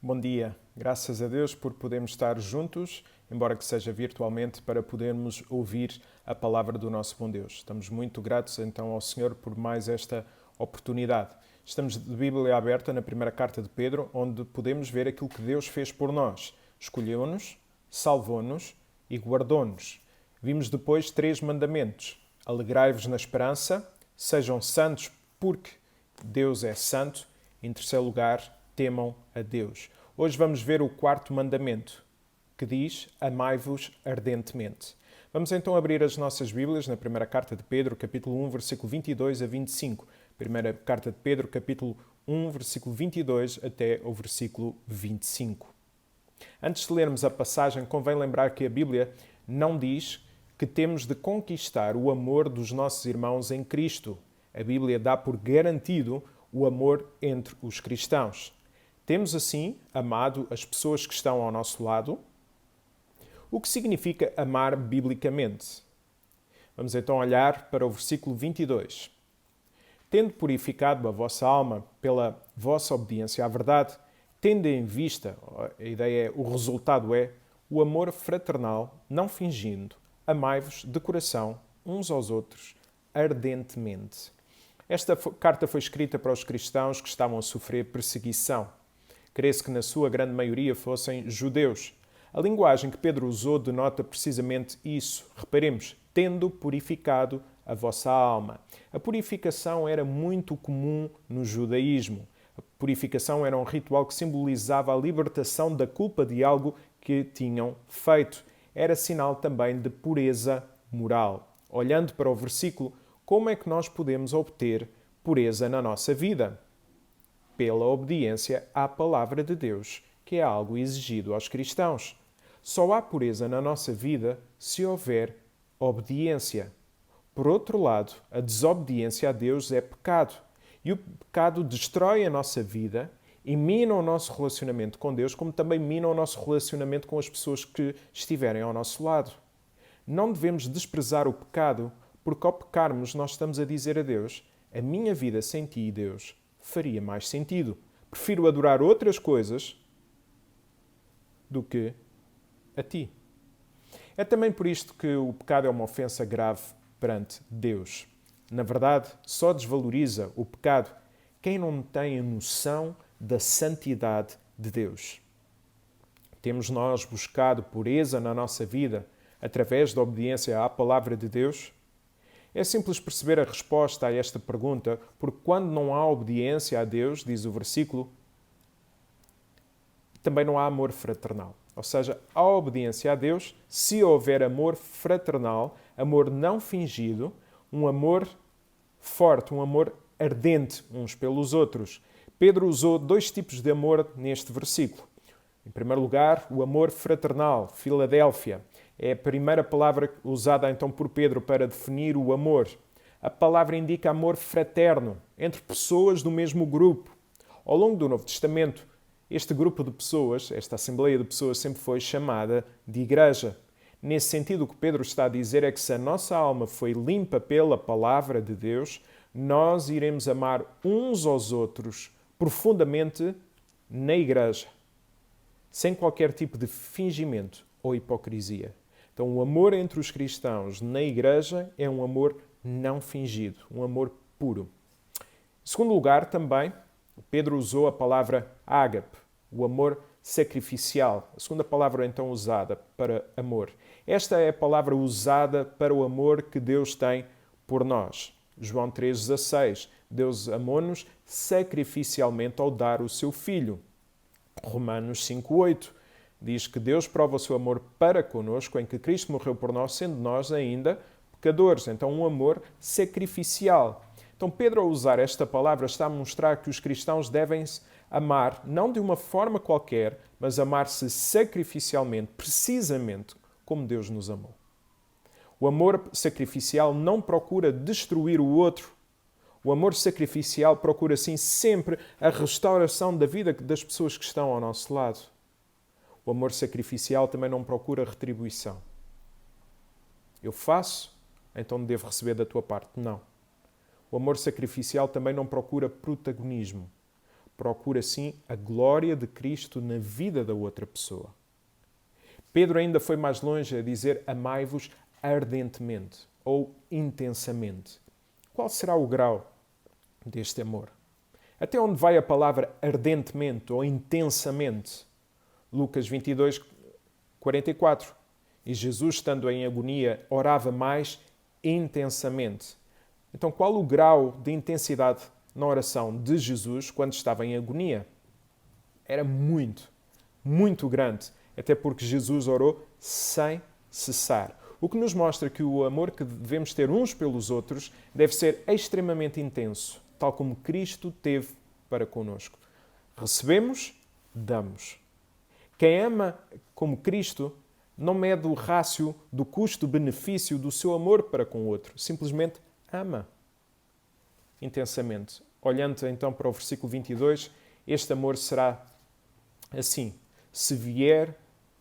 Bom dia. Graças a Deus por podermos estar juntos, embora que seja virtualmente, para podermos ouvir a palavra do nosso bom Deus. Estamos muito gratos então ao Senhor por mais esta oportunidade. Estamos de Bíblia aberta na primeira carta de Pedro, onde podemos ver aquilo que Deus fez por nós. Escolheu-nos, salvou-nos e guardou-nos. Vimos depois 3 mandamentos. Alegrai-vos na esperança, sejam santos porque Deus é santo. Em terceiro lugar, temam a Deus. Hoje vamos ver o 4º mandamento, que diz: amai-vos ardentemente. Vamos então abrir as nossas Bíblias na primeira carta de Pedro, capítulo 1, versículo 22 a 25. Primeira carta de Pedro, capítulo 1, versículo 22 até o versículo 25. Antes de lermos a passagem, convém lembrar que a Bíblia não diz que temos de conquistar o amor dos nossos irmãos em Cristo. A Bíblia dá por garantido o amor entre os cristãos. Temos, assim, amado as pessoas que estão ao nosso lado. O que significa amar biblicamente? Vamos então olhar para o versículo 22. Tendo purificado a vossa alma pela vossa obediência à verdade, tendo em vista, a ideia é, o resultado é, o amor fraternal, não fingindo, amai-vos de coração uns aos outros ardentemente. Esta carta foi escrita para os cristãos que estavam a sofrer perseguição. Crê-se que na sua grande maioria fossem judeus. A linguagem que Pedro usou denota precisamente isso. Reparemos, tendo purificado a vossa alma. A purificação era muito comum no judaísmo. A purificação era um ritual que simbolizava a libertação da culpa de algo que tinham feito. Era sinal também de pureza moral. Olhando para o versículo, como é que nós podemos obter pureza na nossa vida? Pela obediência à palavra de Deus, que é algo exigido aos cristãos. Só há pureza na nossa vida se houver obediência. Por outro lado, a desobediência a Deus é pecado. E o pecado destrói a nossa vida e mina o nosso relacionamento com Deus, como também mina o nosso relacionamento com as pessoas que estiverem ao nosso lado. Não devemos desprezar o pecado, porque ao pecarmos nós estamos a dizer a Deus: a minha vida sem ti, Deus, faria mais sentido. Prefiro adorar outras coisas do que a ti. É também por isto que o pecado é uma ofensa grave perante Deus. Na verdade, só desvaloriza o pecado quem não tem a noção da santidade de Deus. Temos nós buscado pureza na nossa vida através da obediência à palavra de Deus? É simples perceber a resposta a esta pergunta, porque quando não há obediência a Deus, diz o versículo, também não há amor fraternal. Ou seja, há obediência a Deus se houver amor fraternal, amor não fingido, um amor forte, um amor ardente uns pelos outros. Pedro usou 2 tipos de amor neste versículo. Em primeiro lugar, o amor fraternal, Filadélfia. É a primeira palavra usada então por Pedro para definir o amor. A palavra indica amor fraterno, entre pessoas do mesmo grupo. Ao longo do Novo Testamento, este grupo de pessoas, esta assembleia de pessoas, sempre foi chamada de igreja. Nesse sentido, o que Pedro está a dizer é que se a nossa alma foi limpa pela palavra de Deus, nós iremos amar uns aos outros profundamente na igreja, sem qualquer tipo de fingimento ou hipocrisia. Então, o amor entre os cristãos na igreja é um amor não fingido, um amor puro. Em segundo lugar, também, Pedro usou a palavra ágape, o amor sacrificial. A segunda palavra, então, usada para amor. Esta é a palavra usada para o amor que Deus tem por nós. João 3,16. Deus amou-nos sacrificialmente ao dar o seu Filho. Romanos 5,8. Diz que Deus prova o seu amor para conosco em que Cristo morreu por nós, sendo nós ainda pecadores. Então, um amor sacrificial. Então, Pedro, ao usar esta palavra, está a mostrar que os cristãos devem-se amar, não de uma forma qualquer, mas amar-se sacrificialmente, precisamente como Deus nos amou. O amor sacrificial não procura destruir o outro. O amor sacrificial procura, sim, sempre a restauração da vida das pessoas que estão ao nosso lado. O amor sacrificial também não procura retribuição. Eu faço, então devo receber da tua parte. Não. O amor sacrificial também não procura protagonismo. Procura, sim, a glória de Cristo na vida da outra pessoa. Pedro ainda foi mais longe a dizer: amai-vos ardentemente ou intensamente. Qual será o grau deste amor? Até onde vai a palavra ardentemente ou intensamente? Lucas 22, 44. E Jesus, estando em agonia, orava mais intensamente. Então, qual o grau de intensidade na oração de Jesus quando estava em agonia? Era muito, muito grande, até porque Jesus orou sem cessar. O que nos mostra que o amor que devemos ter uns pelos outros deve ser extremamente intenso, tal como Cristo teve para conosco. Recebemos, damos. Quem ama como Cristo não mede o rácio do custo-benefício do seu amor para com o outro. Simplesmente ama intensamente. Olhando então para o versículo 22, este amor será assim: se vier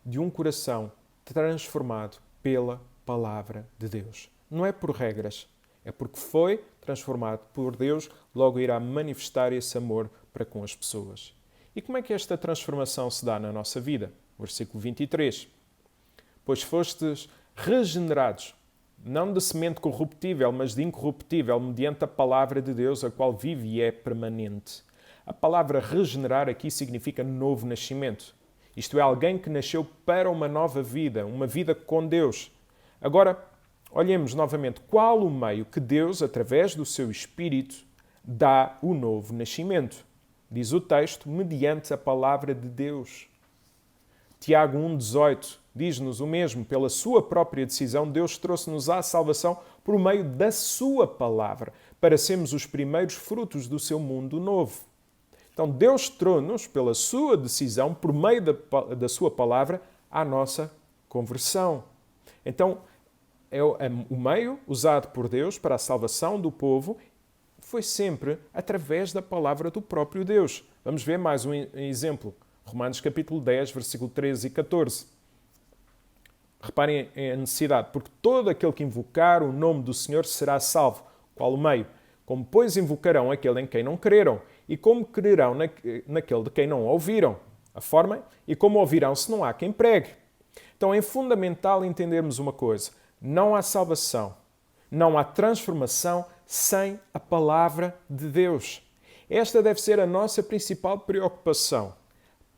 de um coração transformado pela palavra de Deus. Não é por regras, é porque foi transformado por Deus, logo irá manifestar esse amor para com as pessoas. E como é que esta transformação se dá na nossa vida? Versículo 23. Pois fostes regenerados, não de semente corruptível, mas de incorruptível, mediante a palavra de Deus, a qual vive e é permanente. A palavra regenerar aqui significa novo nascimento. Isto é, alguém que nasceu para uma nova vida, uma vida com Deus. Agora, olhemos novamente qual o meio que Deus, através do seu Espírito, dá o novo nascimento. Diz o texto, mediante a palavra de Deus. Tiago 1,18 diz-nos o mesmo. Pela sua própria decisão, Deus trouxe-nos à salvação por meio da sua palavra, para sermos os primeiros frutos do seu mundo novo. Então, Deus trouxe-nos, pela sua decisão, por meio da sua palavra, à nossa conversão. Então, é o meio usado por Deus para a salvação do povo foi sempre através da palavra do próprio Deus. Vamos ver mais um exemplo. Romanos capítulo 10, versículo 13 e 14. Reparem a necessidade. Porque todo aquele que invocar o nome do Senhor será salvo. Qual o meio? Como, pois, invocarão aquele em quem não creram? E como crerão naquele de quem não ouviram? A forma? E como ouvirão se não há quem pregue? Então é fundamental entendermos uma coisa. Não há salvação, não há transformação sem a palavra de Deus. Esta deve ser a nossa principal preocupação.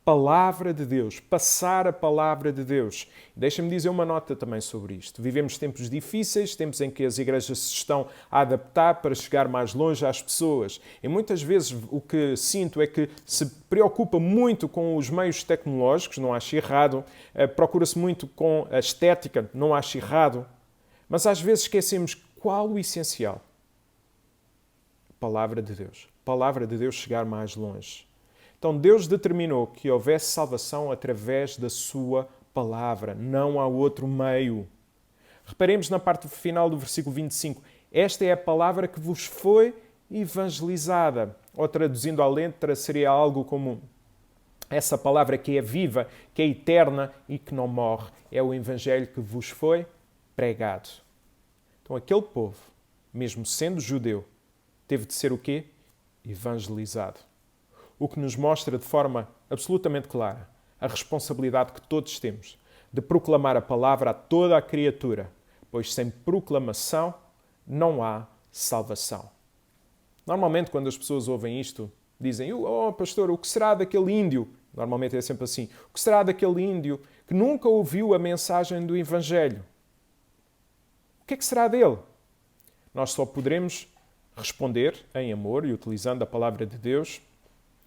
Palavra de Deus, passar a palavra de Deus. Deixa-me dizer uma nota também sobre isto. Vivemos tempos difíceis, tempos em que as igrejas se estão a adaptar para chegar mais longe às pessoas. E muitas vezes o que sinto é que se preocupa muito com os meios tecnológicos, não acho errado, procura-se muito com a estética, não acho errado, mas às vezes esquecemos qual o essencial. Palavra de Deus. Palavra de Deus chegar mais longe. Então Deus determinou que houvesse salvação através da sua palavra. Não há outro meio. Reparemos na parte final do versículo 25. Esta é a palavra que vos foi evangelizada. Ou traduzindo à letra, seria algo como essa palavra que é viva, que é eterna e que não morre. É o evangelho que vos foi pregado. Então aquele povo, mesmo sendo judeu, teve de ser o quê? Evangelizado. O que nos mostra de forma absolutamente clara a responsabilidade que todos temos de proclamar a palavra a toda a criatura, pois sem proclamação não há salvação. Normalmente, quando as pessoas ouvem isto, dizem: "Oh, pastor, o que será daquele índio?" Normalmente é sempre assim. "O que será daquele índio que nunca ouviu a mensagem do Evangelho? O que é que será dele?" Nós só poderemos responder em amor e utilizando a palavra de Deus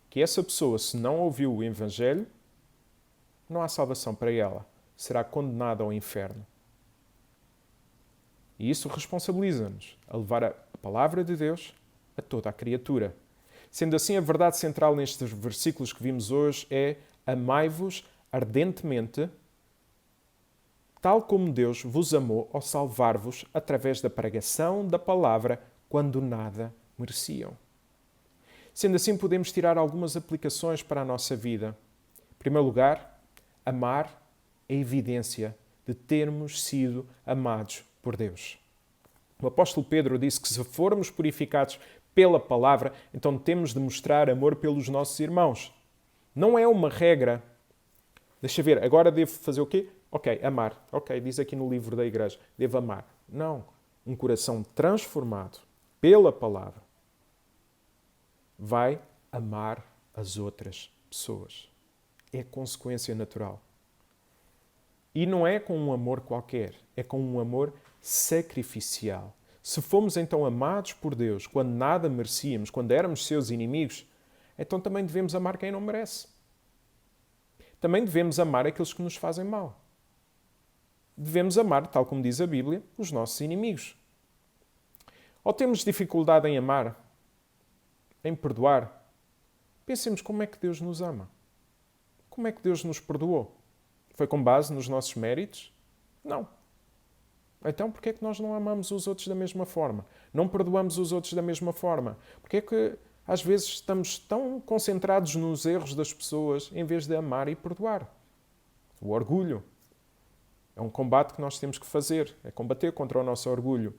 que essa pessoa, se não ouviu o Evangelho, não há salvação para ela. Será condenada ao inferno. E isso responsabiliza-nos a levar a palavra de Deus a toda a criatura. Sendo assim, a verdade central nestes versículos que vimos hoje é: amai-vos ardentemente, tal como Deus vos amou ao salvar-vos através da pregação da palavra quando nada mereciam. Sendo assim, podemos tirar algumas aplicações para a nossa vida. Em primeiro lugar, amar é evidência de termos sido amados por Deus. O apóstolo Pedro disse que se formos purificados pela palavra, então temos de mostrar amor pelos nossos irmãos. Não é uma regra. Deixa ver, agora devo fazer o quê? Ok, amar. Ok, diz aqui no livro da igreja, devo amar. Não. Um coração transformado pela palavra vai amar as outras pessoas. É consequência natural. E não é com um amor qualquer, é com um amor sacrificial. Se fomos então amados por Deus quando nada merecíamos, quando éramos seus inimigos, então também devemos amar quem não merece. Também devemos amar aqueles que nos fazem mal. Devemos amar, tal como diz a Bíblia, os nossos inimigos. Ou temos dificuldade em amar, em perdoar, pensemos como é que Deus nos ama. Como é que Deus nos perdoou? Foi com base nos nossos méritos? Não. Então, porquê é que nós não amamos os outros da mesma forma? Não perdoamos os outros da mesma forma? Porquê é que às vezes estamos tão concentrados nos erros das pessoas em vez de amar e perdoar? O orgulho. É um combate que nós temos que fazer. É combater contra o nosso orgulho.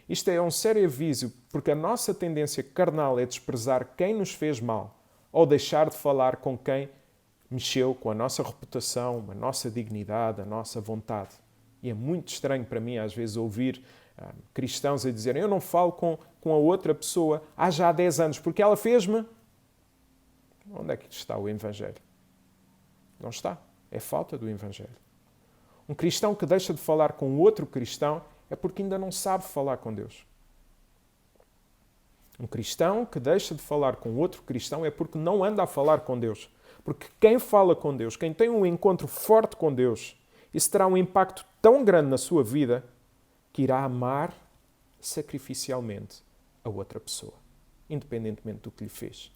Isto é um sério aviso, porque a nossa tendência carnal é desprezar quem nos fez mal ou deixar de falar com quem mexeu com a nossa reputação, a nossa dignidade, a nossa vontade. E é muito estranho para mim, às vezes, ouvir cristãos a dizerem eu não falo com a outra pessoa há já 10 anos, porque ela fez-me. Onde é que está o Evangelho? Não está. É falta do Evangelho. Um cristão que deixa de falar com outro cristão é porque ainda não sabe falar com Deus. Um cristão que deixa de falar com outro cristão é porque não anda a falar com Deus. Porque quem fala com Deus, quem tem um encontro forte com Deus, isso terá um impacto tão grande na sua vida que irá amar sacrificialmente a outra pessoa, independentemente do que lhe fez.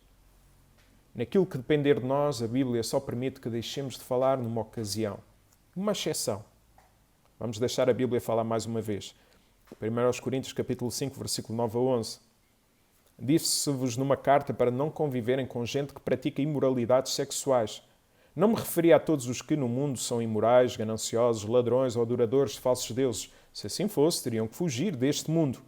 Naquilo que depender de nós, a Bíblia só permite que deixemos de falar numa ocasião. Uma exceção. Vamos deixar a Bíblia falar mais uma vez. 1 Coríntios capítulo 5, versículo 9 a 11. Disse-vos numa carta para não conviverem com gente que pratica imoralidades sexuais. Não me referia a todos os que no mundo são imorais, gananciosos, ladrões ou adoradores de falsos deuses. Se assim fosse, teriam que fugir deste mundo.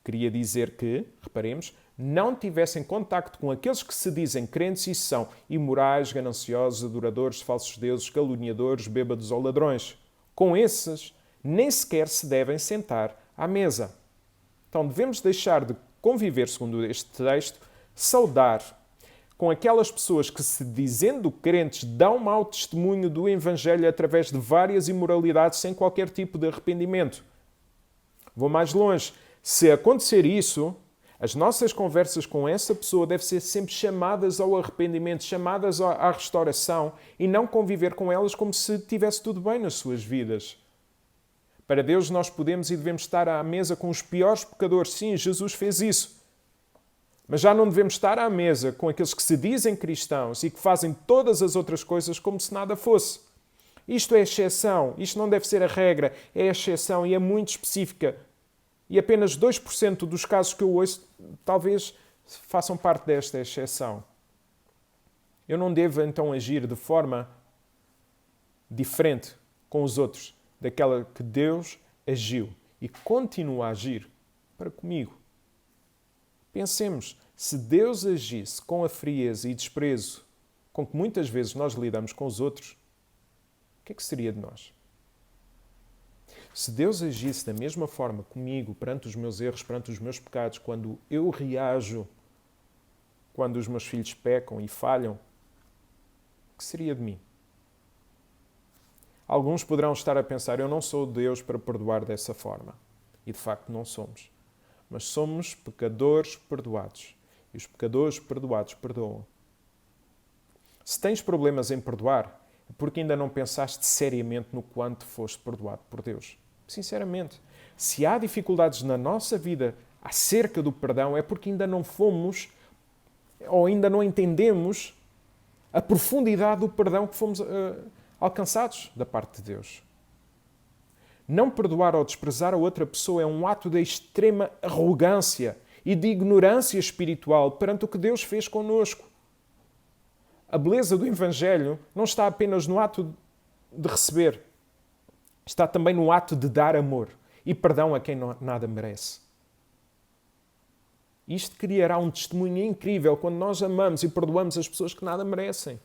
Queria dizer que, reparemos, não tivessem contacto com aqueles que se dizem crentes e são imorais, gananciosos, adoradores de falsos deuses, caluniadores, bêbados ou ladrões. Com esses, nem sequer se devem sentar à mesa. Então devemos deixar de conviver, segundo este texto, saudar com aquelas pessoas que, se dizendo crentes, dão mau testemunho do Evangelho através de várias imoralidades sem qualquer tipo de arrependimento. Vou mais longe. Se acontecer isso, as nossas conversas com essa pessoa devem ser sempre chamadas ao arrependimento, chamadas à restauração e não conviver com elas como se tivesse tudo bem nas suas vidas. Para Deus nós podemos e devemos estar à mesa com os piores pecadores. Sim, Jesus fez isso. Mas já não devemos estar à mesa com aqueles que se dizem cristãos e que fazem todas as outras coisas como se nada fosse. Isto é exceção. Isto não deve ser a regra. É exceção e é muito específica. E apenas 2% dos casos que eu ouço talvez façam parte desta exceção. Eu não devo então agir de forma diferente com os outros daquela que Deus agiu e continua a agir para comigo. Pensemos, se Deus agisse com a frieza e desprezo com que muitas vezes nós lidamos com os outros, o que é que seria de nós? Se Deus agisse da mesma forma comigo, perante os meus erros, perante os meus pecados, quando eu reajo, quando os meus filhos pecam e falham, o que seria de mim? Alguns poderão estar a pensar, eu não sou Deus para perdoar dessa forma. E de facto não somos. Mas somos pecadores perdoados. E os pecadores perdoados perdoam. Se tens problemas em perdoar, é porque ainda não pensaste seriamente no quanto foste perdoado por Deus. Sinceramente, se há dificuldades na nossa vida acerca do perdão, é porque ainda não fomos ou ainda não entendemos a profundidade do perdão que fomos alcançados da parte de Deus. Não perdoar ou desprezar a outra pessoa é um ato de extrema arrogância e de ignorância espiritual perante o que Deus fez connosco. A beleza do Evangelho não está apenas no ato de receber, está também no ato de dar amor e perdão a quem nada merece. Isto criará um testemunho incrível quando nós amamos e perdoamos as pessoas que nada merecem.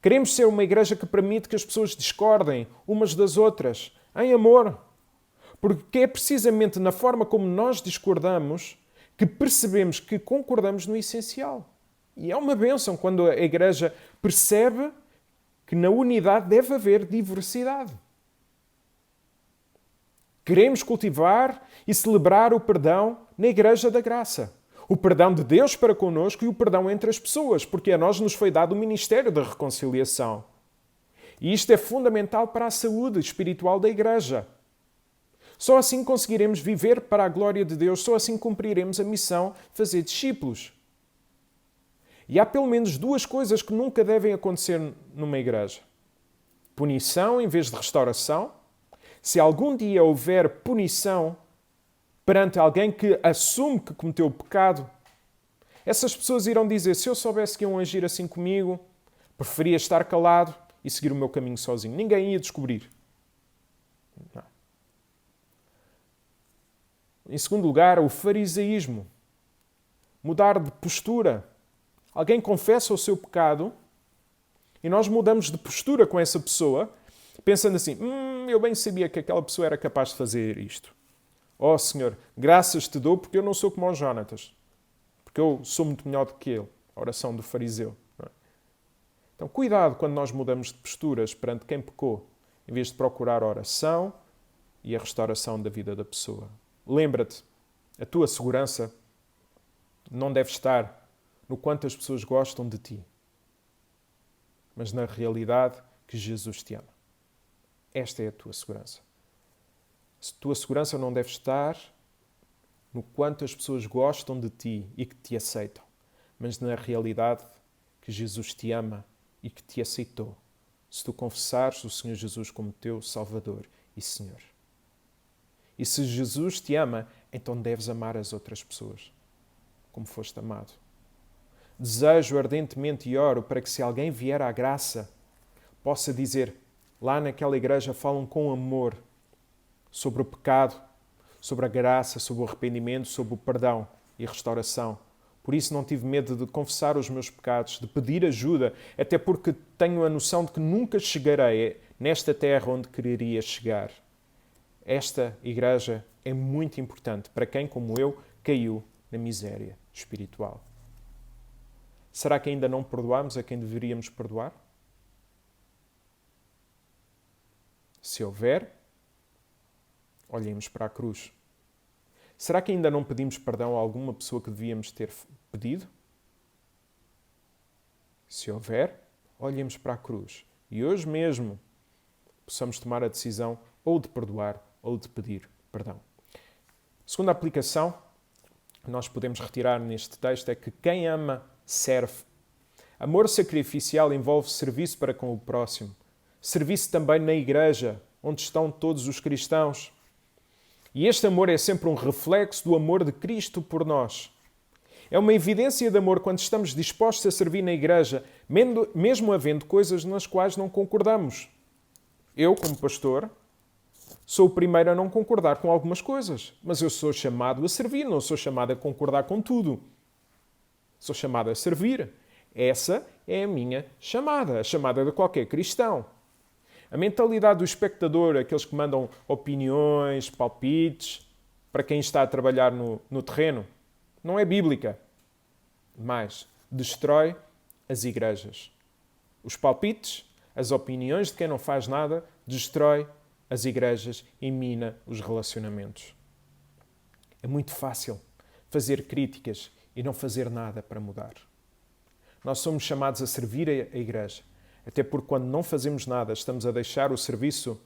Queremos ser uma igreja que permite que as pessoas discordem umas das outras, em amor. Porque é precisamente na forma como nós discordamos que percebemos que concordamos no essencial. E é uma bênção quando a igreja percebe que na unidade deve haver diversidade. Queremos cultivar e celebrar o perdão na Igreja da Graça. O perdão de Deus para connosco e o perdão entre as pessoas, porque a nós nos foi dado o ministério da reconciliação. E isto é fundamental para a saúde espiritual da Igreja. Só assim conseguiremos viver para a glória de Deus, só assim cumpriremos a missão de fazer discípulos. E há pelo menos duas coisas que nunca devem acontecer numa igreja. Punição em vez de restauração. Se algum dia houver punição perante alguém que assume que cometeu o pecado, essas pessoas irão dizer, se eu soubesse que iam agir assim comigo, preferia estar calado e seguir o meu caminho sozinho. Ninguém ia descobrir. Não. Em segundo lugar, o farisaísmo. Mudar de postura. Alguém confessa o seu pecado e nós mudamos de postura com essa pessoa, pensando assim, eu bem sabia que aquela pessoa era capaz de fazer isto. Oh, Senhor, graças te dou porque eu não sou como o Jonatas. Porque eu sou muito melhor do que ele. A oração do fariseu. Então, cuidado quando nós mudamos de posturas perante quem pecou, em vez de procurar a oração e a restauração da vida da pessoa. Lembra-te, a tua segurança não deve estar no quanto as pessoas gostam de ti, mas na realidade que Jesus te ama. Esta é a tua segurança. A tua segurança não deve estar no quanto as pessoas gostam de ti e que te aceitam, mas na realidade que Jesus te ama e que te aceitou, se tu confessares o Senhor Jesus como teu Salvador e Senhor. E se Jesus te ama, então deves amar as outras pessoas, como foste amado. Desejo ardentemente e oro para que se alguém vier à graça, possa dizer, lá naquela igreja falam com amor sobre o pecado, sobre a graça, sobre o arrependimento, sobre o perdão e restauração. Por isso não tive medo de confessar os meus pecados, de pedir ajuda, até porque tenho a noção de que nunca chegarei nesta terra onde quereria chegar. Esta igreja é muito importante para quem, como eu, caiu na miséria espiritual. Será que ainda não perdoamos a quem deveríamos perdoar? Se houver, olhemos para a cruz. Será que ainda não pedimos perdão a alguma pessoa que devíamos ter pedido? Se houver, olhemos para a cruz. E hoje mesmo possamos tomar a decisão ou de perdoar ou de pedir perdão. Segunda aplicação que nós podemos retirar neste texto é que quem ama, serve. Amor sacrificial envolve serviço para com o próximo. Serviço também na igreja, onde estão todos os cristãos. E este amor é sempre um reflexo do amor de Cristo por nós. É uma evidência de amor quando estamos dispostos a servir na igreja, mesmo havendo coisas nas quais não concordamos. Eu, como pastor, sou o primeiro a não concordar com algumas coisas, mas eu sou chamado a servir, não sou chamado a concordar com tudo. Sou chamado a servir. Essa é a minha chamada, a chamada de qualquer cristão. A mentalidade do espectador, aqueles que mandam opiniões, palpites, para quem está a trabalhar no terreno, não é bíblica, mas destrói as igrejas. Os palpites, as opiniões de quem não faz nada, destrói as igrejas e mina os relacionamentos. É muito fácil fazer críticas e não fazer nada para mudar. Nós somos chamados a servir a igreja, até porque quando não fazemos nada, estamos a deixar o serviço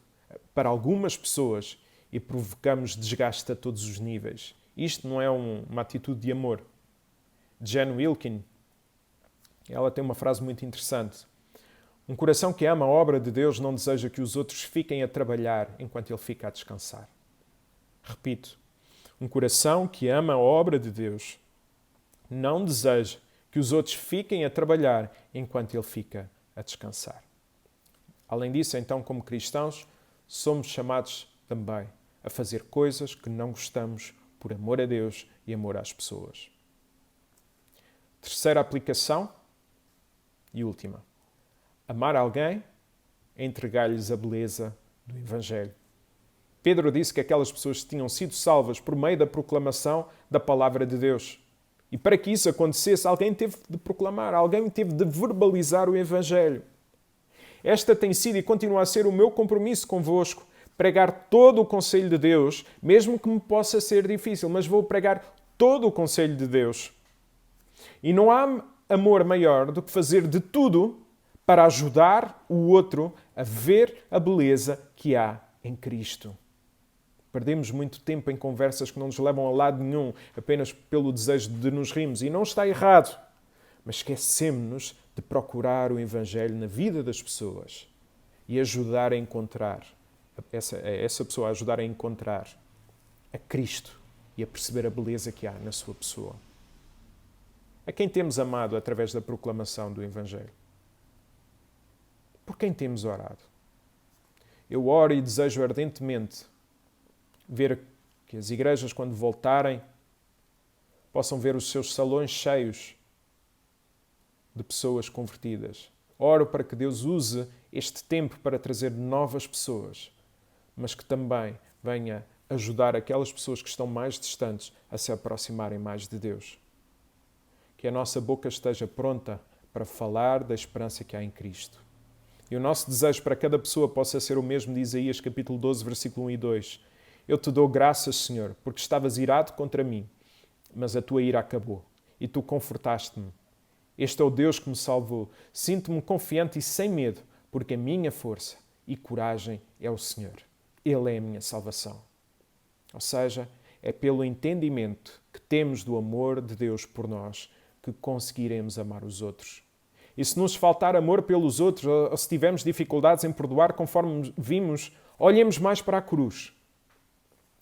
para algumas pessoas e provocamos desgaste a todos os níveis. Isto não é uma atitude de amor. Jen Wilkin, ela tem uma frase muito interessante. Um coração que ama a obra de Deus não deseja que os outros fiquem a trabalhar enquanto ele fica a descansar. Repito, um coração que ama a obra de Deus não deseja que os outros fiquem a trabalhar enquanto ele fica a descansar. Além disso, então, como cristãos, somos chamados também a fazer coisas que não gostamos por amor a Deus e amor às pessoas. Terceira aplicação e última. Amar alguém é entregar-lhes a beleza do Evangelho. Pedro disse que aquelas pessoas tinham sido salvas por meio da proclamação da palavra de Deus. E para que isso acontecesse, alguém teve de proclamar, alguém teve de verbalizar o Evangelho. Esta tem sido e continua a ser o meu compromisso convosco, pregar todo o conselho de Deus, mesmo que me possa ser difícil, mas vou pregar todo o conselho de Deus. E não há amor maior do que fazer de tudo para ajudar o outro a ver a beleza que há em Cristo. Perdemos muito tempo em conversas que não nos levam a lado nenhum, apenas pelo desejo de nos rirmos. E não está errado, mas esquecemos-nos de procurar o Evangelho na vida das pessoas e ajudar a encontrar, essa pessoa a ajudar a encontrar a Cristo e a perceber a beleza que há na sua pessoa. A quem temos amado através da proclamação do Evangelho? Por quem temos orado? Eu oro e desejo ardentemente ver que as igrejas, quando voltarem, possam ver os seus salões cheios de pessoas convertidas. Oro para que Deus use este tempo para trazer novas pessoas, mas que também venha ajudar aquelas pessoas que estão mais distantes a se aproximarem mais de Deus. Que a nossa boca esteja pronta para falar da esperança que há em Cristo. E o nosso desejo para cada pessoa possa ser o mesmo de Isaías capítulo 12, versículo 1 e 2. Eu te dou graças, Senhor, porque estavas irado contra mim, mas a tua ira acabou e tu confortaste-me. Este é o Deus que me salvou. Sinto-me confiante e sem medo, porque a minha força e coragem é o Senhor. Ele é a minha salvação. Ou seja, é pelo entendimento que temos do amor de Deus por nós que conseguiremos amar os outros. E se nos faltar amor pelos outros, ou se tivermos dificuldades em perdoar, conforme vimos, olhemos mais para a cruz.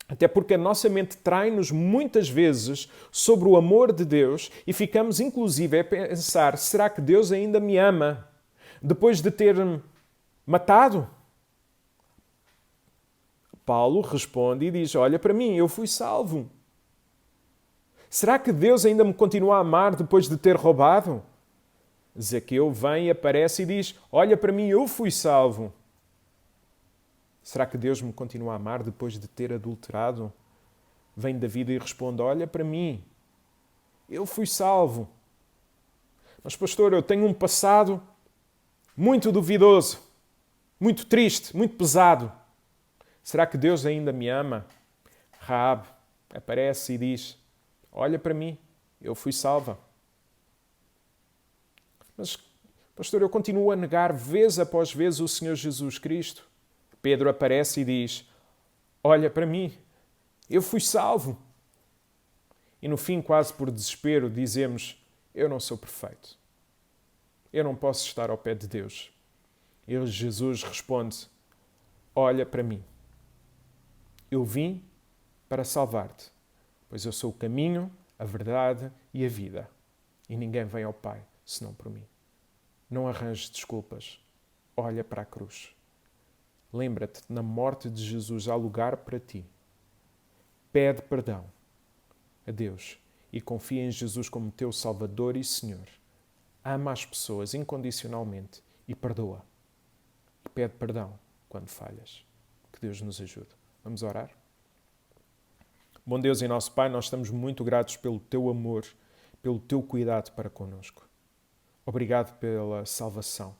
Até porque a nossa mente trai-nos muitas vezes sobre o amor de Deus e ficamos inclusive a pensar, será que Deus ainda me ama depois de ter-me matado? Paulo responde e diz, olha para mim, eu fui salvo. Será que Deus ainda me continua a amar depois de ter roubado? Zaqueu vem e aparece e diz, olha para mim, eu fui salvo. Será que Deus me continua a amar depois de ter adulterado? Vem David e responde, olha para mim, eu fui salvo. Mas pastor, eu tenho um passado muito duvidoso, muito triste, muito pesado. Será que Deus ainda me ama? Raabe aparece e diz, olha para mim, eu fui salva. Mas, pastor, eu continuo a negar vez após vez o Senhor Jesus Cristo. Pedro aparece e diz, olha para mim, eu fui salvo. E no fim, quase por desespero, dizemos, eu não sou perfeito. Eu não posso estar ao pé de Deus. E Jesus responde, olha para mim. Eu vim para salvar-te, pois eu sou o caminho, a verdade e a vida. E ninguém vem ao Pai senão por mim. Não arranjes desculpas. Olha para a cruz. Lembra-te, na morte de Jesus há lugar para ti. Pede perdão a Deus e confia em Jesus como teu Salvador e Senhor. Ama as pessoas incondicionalmente e perdoa. E pede perdão quando falhas. Que Deus nos ajude. Vamos orar? Bom Deus e nosso Pai, nós estamos muito gratos pelo teu amor, pelo teu cuidado para connosco. Obrigado pela salvação.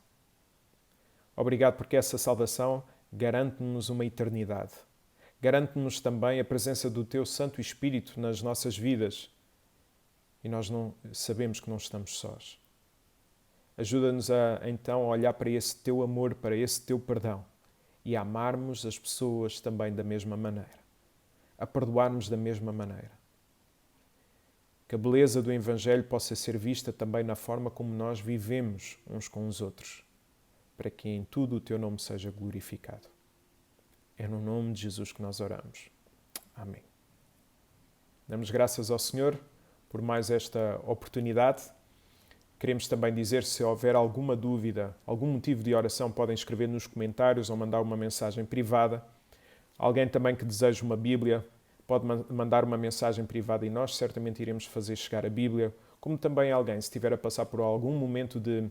Obrigado porque essa salvação garante-nos uma eternidade. Garante-nos também a presença do Teu Santo Espírito nas nossas vidas. E nós não sabemos que não estamos sós. Ajuda-nos então a olhar para esse Teu amor, para esse Teu perdão e a amarmos as pessoas também da mesma maneira. A perdoarmos da mesma maneira. Que a beleza do Evangelho possa ser vista também na forma como nós vivemos uns com os outros, para que em tudo o Teu nome seja glorificado. É no nome de Jesus que nós oramos. Amém. Damos graças ao Senhor por mais esta oportunidade. Queremos também dizer, se houver alguma dúvida, algum motivo de oração, podem escrever nos comentários ou mandar uma mensagem privada. Alguém também que deseja uma Bíblia, pode mandar uma mensagem privada e nós certamente iremos fazer chegar a Bíblia, como também alguém, se estiver a passar por algum momento de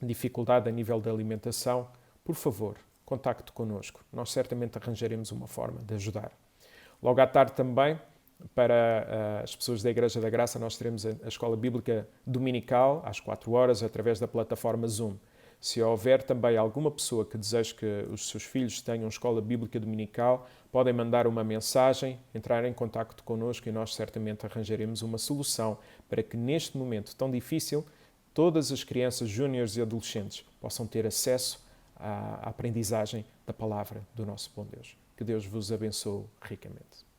dificuldade a nível da alimentação, por favor, contacte connosco. Nós certamente arranjaremos uma forma de ajudar. Logo à tarde também, para as pessoas da Igreja da Graça, nós teremos a Escola Bíblica Dominical, às 4 horas, através da plataforma Zoom. Se houver também alguma pessoa que deseje que os seus filhos tenham Escola Bíblica Dominical, podem mandar uma mensagem, entrar em contacto connosco e nós certamente arranjaremos uma solução para que neste momento tão difícil, todas as crianças, júniores e adolescentes possam ter acesso à aprendizagem da palavra do nosso bom Deus. Que Deus vos abençoe ricamente.